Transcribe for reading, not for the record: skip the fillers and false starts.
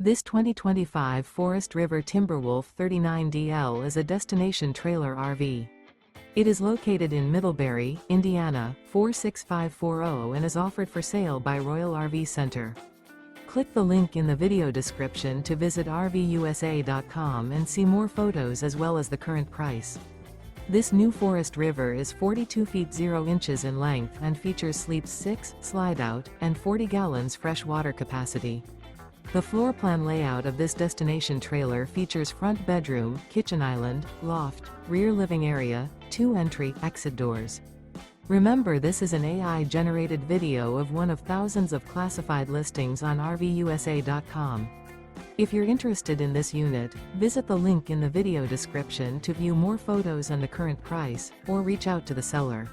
This 2025 Forest River Timberwolf 39DL is a destination trailer RV. It is located in Middlebury, Indiana, 46540 and is offered for sale by Royal RV Center. Click the link in the video description to visit RVUSA.com and see more photos as well as the current price. This new Forest River is 42 feet 0 inches in length and features sleeps 6, Slideout, and 40 gallons fresh water capacity. The floor plan layout of this destination trailer features front bedroom, kitchen island, loft, rear living area, 2 entry/exit doors. Remember, this is an AI-generated video of one of thousands of classified listings on RVUSA.com. If you're interested in this unit, visit the link in the video description to view more photos and the current price, or reach out to the seller.